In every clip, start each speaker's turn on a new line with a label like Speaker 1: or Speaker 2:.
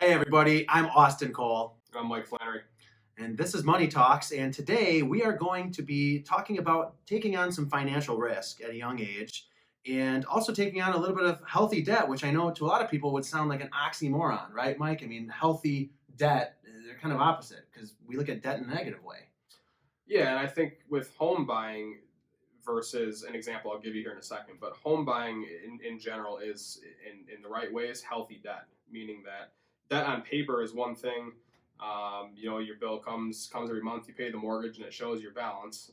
Speaker 1: Hey everybody, I'm Austin Cole.
Speaker 2: I'm Mike Flannery.
Speaker 1: And this is Money Talks, and today we are going to be talking about taking on some financial risk at a young age and also taking on a little bit of healthy debt, which I know to a lot of people would sound like an oxymoron, right, Mike? I mean, healthy debt, they're kind of opposite because we look at debt in a negative way.
Speaker 2: Yeah, and I think with home buying versus an example I'll give you here in a second, but home buying in general is in the right way is healthy debt, meaning that debt on paper is one thing. Your bill comes every month, you pay the mortgage, and it shows your balance.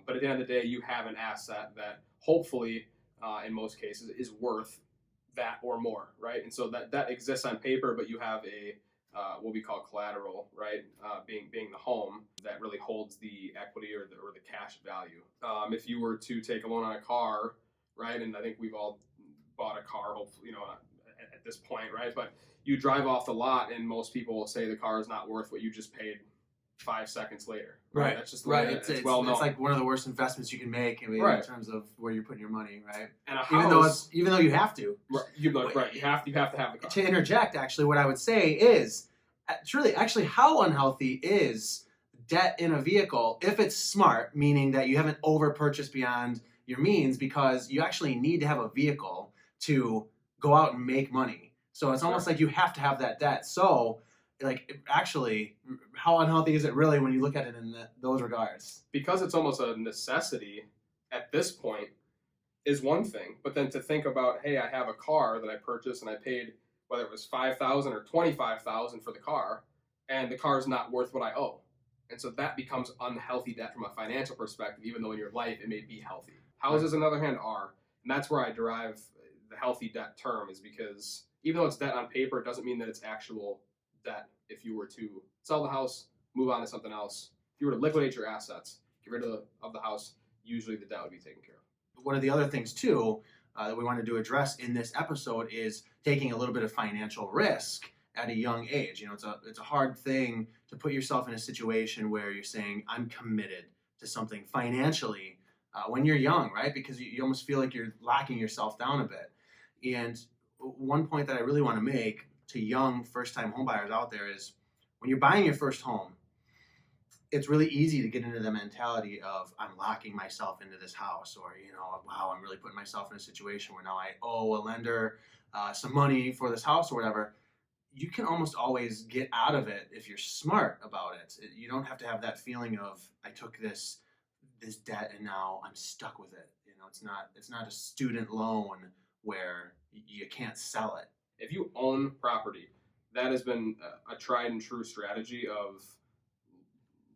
Speaker 2: But at the end of the day, you have an asset that hopefully, in most cases, is worth that or more, right? And so that exists on paper, but you have a what we call collateral, right? Being the home that really holds the equity or the cash value. If you were to take a loan on a car, right, and I think we've all bought a car, hopefully, at this point, right? But you drive off the lot, and most people will say the car is not worth what you just paid 5 seconds later.
Speaker 1: Right.
Speaker 2: That's just the way it's well known.
Speaker 1: It's like one of the worst investments you can make, in terms of where you're putting your money, right?
Speaker 2: And a house,
Speaker 1: even though you have to.
Speaker 2: Right, you have to have the car.
Speaker 1: To interject, actually, what I would say is, actually, how unhealthy is debt in a vehicle if it's smart, meaning that you haven't over purchased beyond your means because you actually need to have a vehicle to go out and make money. So it's almost like you have to have that debt. So, actually, how unhealthy is it really when you look at it in those regards?
Speaker 2: Because it's almost a necessity at this point is one thing, but then to think about, hey, I have a car that I purchased and I paid, whether it was $5,000 or $25,000 for the car, and the car is not worth what I owe. And so that becomes unhealthy debt from a financial perspective, even though in your life it may be healthy. Houses, on the other hand, are. And that's where I derive the healthy debt term, is because even though it's debt on paper, it doesn't mean that it's actual debt. If you were to sell the house, move on to something else, if you were to liquidate your assets, get rid of the house, usually the debt would be taken care of.
Speaker 1: One of the other things, too, that we wanted to address in this episode is taking a little bit of financial risk at a young age. It's a hard thing to put yourself in a situation where you're saying, I'm committed to something financially when you're young, right? Because you almost feel like you're locking yourself down a bit. And one point that I really want to make to young first-time homebuyers out there is when you're buying your first home, it's really easy to get into the mentality of I'm locking myself into this house, or, wow, I'm really putting myself in a situation where now I owe a lender some money for this house or whatever. You can almost always get out of it if you're smart about it. You don't have to have that feeling of I took this debt and now I'm stuck with it. It's not a student loan where you can't sell it.
Speaker 2: If you own property, that has been a tried and true strategy of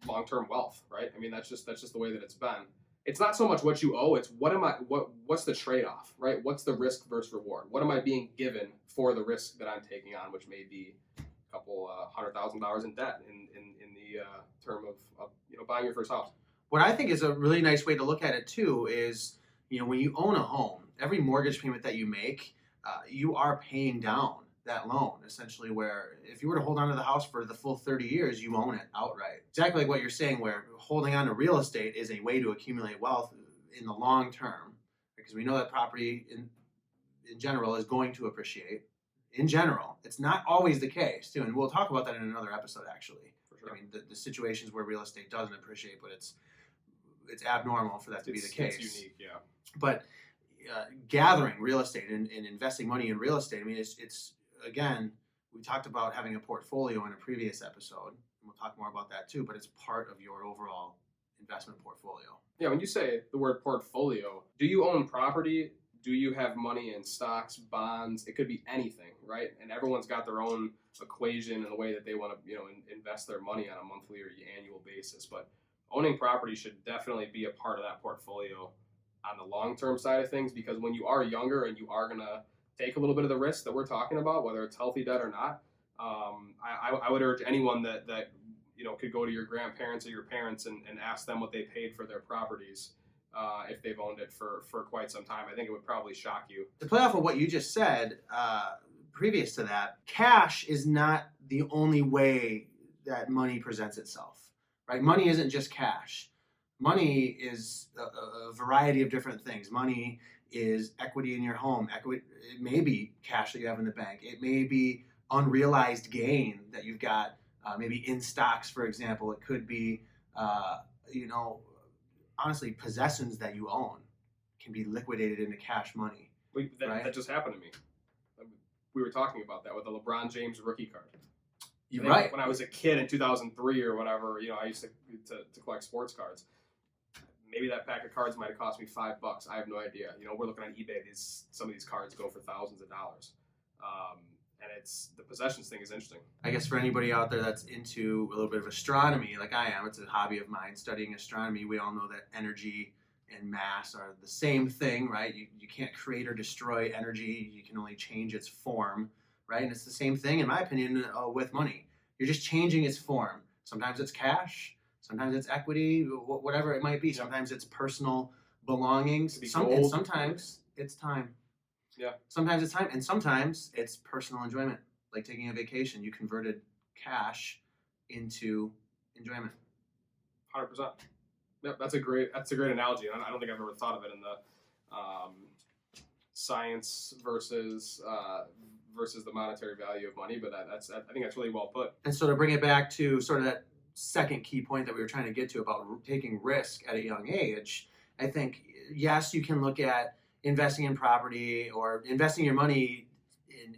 Speaker 2: long-term wealth, right? I mean, that's just the way that it's been. It's not so much what you owe, it's what's the trade-off, right? What's the risk versus reward? What am I being given for the risk that I'm taking on, which may be a couple $100,000 in debt in the term of buying your first house.
Speaker 1: What I think is a really nice way to look at it too is, when you own a home, every mortgage payment that you make, you are paying down that loan, essentially, where if you were to hold on to the house for the full 30 years, you own it outright. Exactly like what you're saying, where holding on to real estate is a way to accumulate wealth in the long term, because we know that property in general is going to appreciate. In general, it's not always the case, too, and we'll talk about that in another episode, actually.
Speaker 2: For sure.
Speaker 1: I mean, the situations where real estate doesn't appreciate, but it's abnormal for that to be the case.
Speaker 2: It's unique, yeah.
Speaker 1: But gathering real estate and investing money in real estate, I mean, it's again, we talked about having a portfolio in a previous episode, and we'll talk more about that too, but it's part of your overall investment portfolio.
Speaker 2: Yeah, when you say the word portfolio, do you own property? Do you have money in stocks, bonds? It could be anything, right? And everyone's got their own equation and the way that they want to, invest their money on a monthly or annual basis. But owning property should definitely be a part of that portfolio on the long-term side of things, because when you are younger and you are going to take a little bit of the risk that we're talking about, whether it's healthy debt or not, I would urge anyone that could go to your grandparents or your parents and ask them what they paid for their properties if they've owned it for quite some time. I think it would probably shock you.
Speaker 1: To play off of what you just said, previous to that, cash is not the only way that money presents itself, right? Money isn't just cash. Money is a variety of different things. Money is equity in your home. It may be cash that you have in the bank. It may be unrealized gain that you've got, maybe in stocks, for example. It could be, honestly, possessions that you own can be liquidated into cash money. Right?
Speaker 2: That just happened to me. We were talking about that with the LeBron James rookie card.
Speaker 1: You're right.
Speaker 2: When I was a kid in 2003 or whatever, I used to collect sports cards. Maybe that pack of cards might have cost me $5. I have no idea. We're looking on eBay. Some of these cards go for thousands of dollars. And the possessions thing is interesting.
Speaker 1: I guess for anybody out there that's into a little bit of astronomy, like I am, it's a hobby of mine, studying astronomy. We all know that energy and mass are the same thing, right? You can't create or destroy energy. You can only change its form, right? And it's the same thing, in my opinion, with money. You're just changing its form. Sometimes it's cash. Sometimes it's equity, whatever it might be. Sometimes it's personal belongings. And sometimes it's time.
Speaker 2: Yeah.
Speaker 1: Sometimes it's time, and sometimes it's personal enjoyment, like taking a vacation. You converted cash into enjoyment.
Speaker 2: 100%. Yep, that's a great analogy. I don't think I've ever thought of it in the science versus the monetary value of money, but I think that's really well put.
Speaker 1: And so to bring it back to sort of that second key point that we were trying to get to about taking risk at a young age, I think, yes, you can look at investing in property or investing your money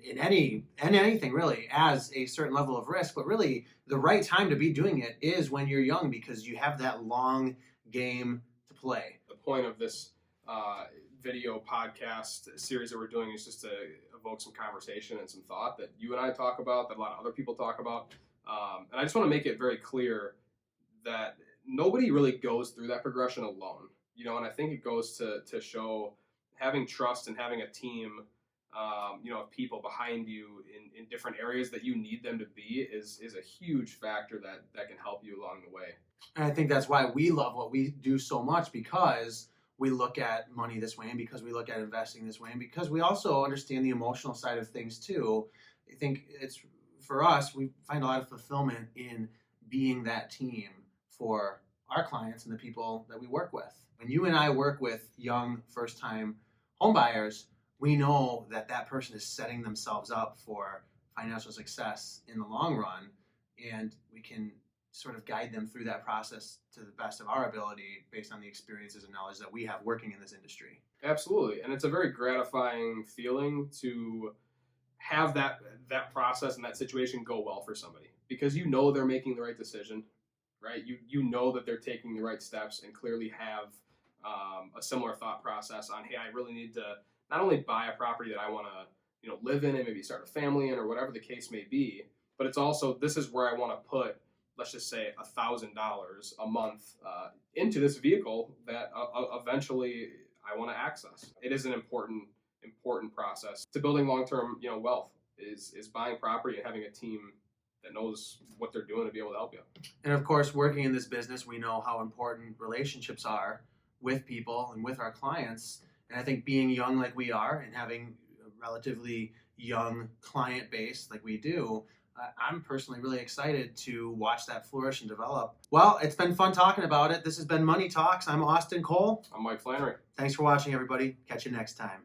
Speaker 1: in anything really as a certain level of risk, but really the right time to be doing it is when you're young, because you have that long game to play.
Speaker 2: The point of this video podcast series that we're doing is just to evoke some conversation and some thought that you and I talk about, that a lot of other people talk about. And I just want to make it very clear that nobody really goes through that progression alone, and I think it goes to show having trust and having a team, of people behind you in different areas that you need them to be is a huge factor that can help you along the way.
Speaker 1: And I think that's why we love what we do so much, because we look at money this way, and because we look at investing this way, and because we also understand the emotional side of things too. I think for us, we find a lot of fulfillment in being that team for our clients and the people that we work with. When you and I work with young first-time homebuyers, we know that person is setting themselves up for financial success in the long run, and we can sort of guide them through that process to the best of our ability based on the experiences and knowledge that we have working in this industry.
Speaker 2: Absolutely. And it's a very gratifying feeling to have that process and that situation go well for somebody, because they're making the right decision, right? You know that they're taking the right steps and clearly have a similar thought process on, hey, I really need to not only buy a property that I want to live in and maybe start a family in or whatever the case may be, but it's also, this is where I want to put, let's just say $1,000 a month into this vehicle that eventually I want to access. It is an important process to building long-term wealth is buying property and having a team that knows what they're doing to be able to help you.
Speaker 1: And of course, working in this business, we know how important relationships are with people and with our clients. And I think being young like we are and having a relatively young client base like we do, I'm personally really excited to watch that flourish and develop. Well, it's been fun talking about it. This has been Money Talks. I'm Austin Cole.
Speaker 2: I'm Mike Flannery.
Speaker 1: Thanks for watching, everybody. Catch you next time.